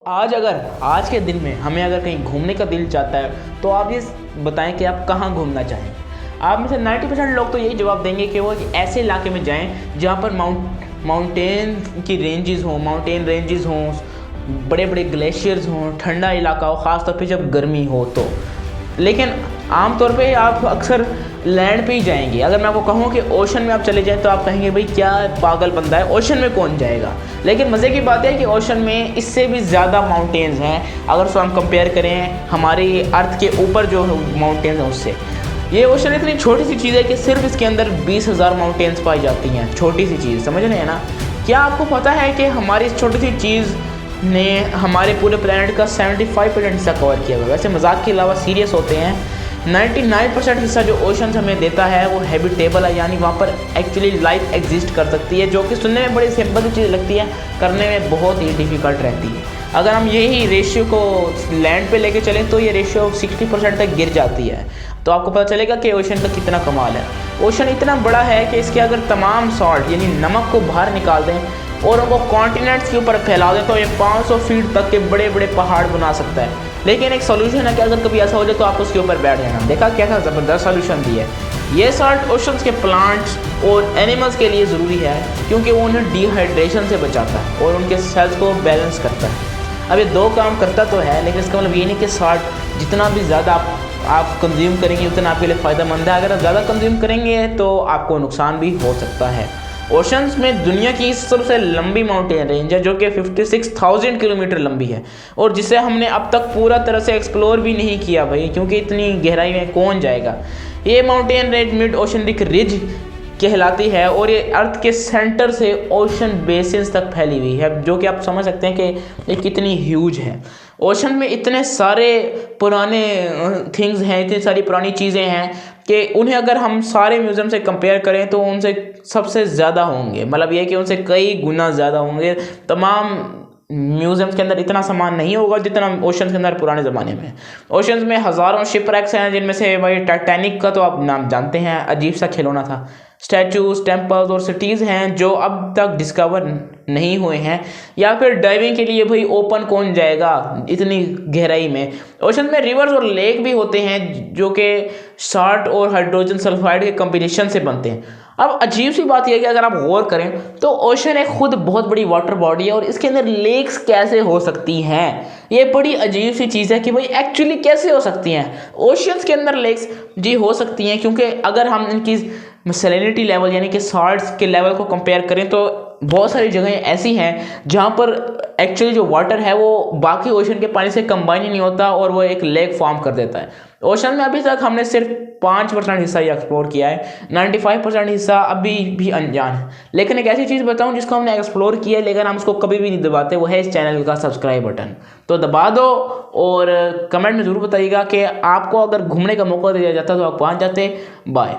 आज अगर आज के दिन में हमें अगर कहीं घूमने का दिल चाहता है तो आप ये बताएं कि आप कहाँ घूमना चाहें। आप में से 90% लोग तो यही जवाब देंगे कि वो एक ऐसे इलाके में जाएं जहाँ पर माउंटेन की रेंजेस हों, माउंटेन रेंजेस हों, बड़े बड़े ग्लेशियर्स हों, ठंडा इलाका हो, ख़ासतौर पे जब गर्मी हो तो। लेकिन आमतौर पे आप अक्सर लैंड पे ही जाएंगे। अगर मैं आपको कहूँ कि ओशन में आप चले जाएं तो आप कहेंगे भाई क्या पागल बंदा है, ओशन में कौन जाएगा। लेकिन मज़े की बात है कि ओशन में इससे भी ज़्यादा माउंटेन्स हैं। अगर उसको हम कंपेयर करें हमारी अर्थ के ऊपर जो माउंटेन्स हैं उससे, ये ओशन इतनी छोटी सी चीज़ है कि सिर्फ इसके अंदर 20,000 माउंटेन्स पाई जाती हैं। छोटी सी चीज़, समझ रहे हैं ना। क्या आपको पता है कि हमारी इस छोटी सी चीज़ ने हमारे पूरे प्लेनेट का 75% हिस्सा कवर किया हुआ है। वैसे मजाक के अलावा सीरियस होते हैं, 99% हिस्सा जो ओशंस हमें देता है वो हैबिटेबल है, यानी वहाँ पर एक्चुअली लाइफ एग्जिस्ट कर सकती है, जो कि सुनने में बड़ी सिंपल चीज़ लगती है, करने में बहुत ही डिफ़िकल्ट रहती है। अगर हम यही रेशियो को लैंड पे लेके चलें तो ये रेशियो 60% तक गिर जाती है। तो आपको पता चलेगा कि ओशन का कितना कमाल है। ओशन इतना बड़ा है कि इसके अगर तमाम सॉल्ट यानी नमक को बाहर निकाल दें और उनको कॉन्टिनेंट्स के ऊपर फैला दें तो ये 500 फीट तक के बड़े बड़े पहाड़ बना सकता है। लेकिन एक सोल्यूशन है कि अगर कभी ऐसा हो जाए तो आप उसके ऊपर बैठ जाना। देखा कैसा ज़बरदस्त सोल्यूशन दिया है। ये सॉल्ट ओशंस के प्लांट्स और एनिमल्स के लिए ज़रूरी है क्योंकि वो उन्हें डिहाइड्रेशन से बचाता है और उनके सेल्स को बैलेंस करता है। अब ये दो काम करता तो है, लेकिन इसका मतलब ये नहीं कि सॉल्ट जितना भी ज़्यादा आप कंज्यूम करेंगे उतना आपके लिए फ़ायदेमंद है। अगर आप ज़्यादा कंज्यूम करेंगे तो आपको नुकसान भी हो सकता है। ओशंस में दुनिया की सबसे लंबी माउंटेन रेंज है जो कि 56,000 किलोमीटर लंबी है और जिसे हमने अब तक पूरा तरह से एक्सप्लोर भी नहीं किया भाई, क्योंकि इतनी गहराई में कौन जाएगा। ये mountain range mid oceanic ridge कहलाती है और ये अर्थ के सेंटर से ओशन बेसिन्स तक फैली हुई है, जो कि आप समझ सकते हैं कि ये कितनी ह्यूज है। ओशन में इतने सारे पुराने थिंग्स हैं, इतनी सारी पुरानी चीज़ें हैं कि उन्हें अगर हम सारे म्यूज़ियम से कंपेयर करें तो उनसे सबसे ज़्यादा होंगे। मतलब ये कि उनसे कई गुना ज़्यादा होंगे। तमाम म्यूज़ियम्स के अंदर इतना सामान नहीं होगा जितना ओशंस के अंदर पुराने ज़माने में। ओशंस में हज़ारों शिपरैक्स हैं, जिनमें से भाई टाइटैनिक का तो आप नाम जानते हैं, अजीब सा खिलौना था। स्टैचूज, टेम्पल्स और सिटीज़ हैं जो अब तक डिस्कवर नहीं हुए हैं। या फिर डाइविंग के लिए भाई ओपन कौन जाएगा इतनी गहराई में। ओशन में रिवर्स और लेक भी होते हैं जो कि साल्ट और हाइड्रोजन सल्फाइड के कॉम्बिनेशन से बनते हैं। अब अजीब सी बात यह है कि अगर आप गौर करें तो ओशन एक खुद बहुत बड़ी वाटर बॉडी है और इसके अंदर लेक्स कैसे हो सकती हैं। ये बड़ी अजीब सी चीज़ है कि भाई एक्चुअली कैसे हो सकती हैं ओशंस के अंदर लेक्स। जी हो सकती हैं, क्योंकि अगर हम इनकी सैलिनिटी लेवल यानी कि सॉल्ट्स के लेवल को कंपेयर करें तो बहुत सारी जगहें ऐसी हैं जहाँ पर एक्चुअली जो वाटर है वो बाकी ओशन के पानी से कंबाइन ही नहीं होता और वो एक लेक फॉर्म कर देता है। ओशन में अभी तक हमने सिर्फ 5% हिस्सा ही एक्सप्लोर किया है, 95% हिस्सा अभी भी अनजान है। लेकिन एक ऐसी चीज़ बताऊं जिसको हमने एक्सप्लोर किया है लेकिन हम उसको कभी भी नहीं दबाते, वो है इस चैनल का सब्सक्राइब बटन। तो दबा दो और कमेंट में ज़रूर बताइएगा कि आपको अगर घूमने का मौका दिया जाता तो आप वहाँ जाते। बाय।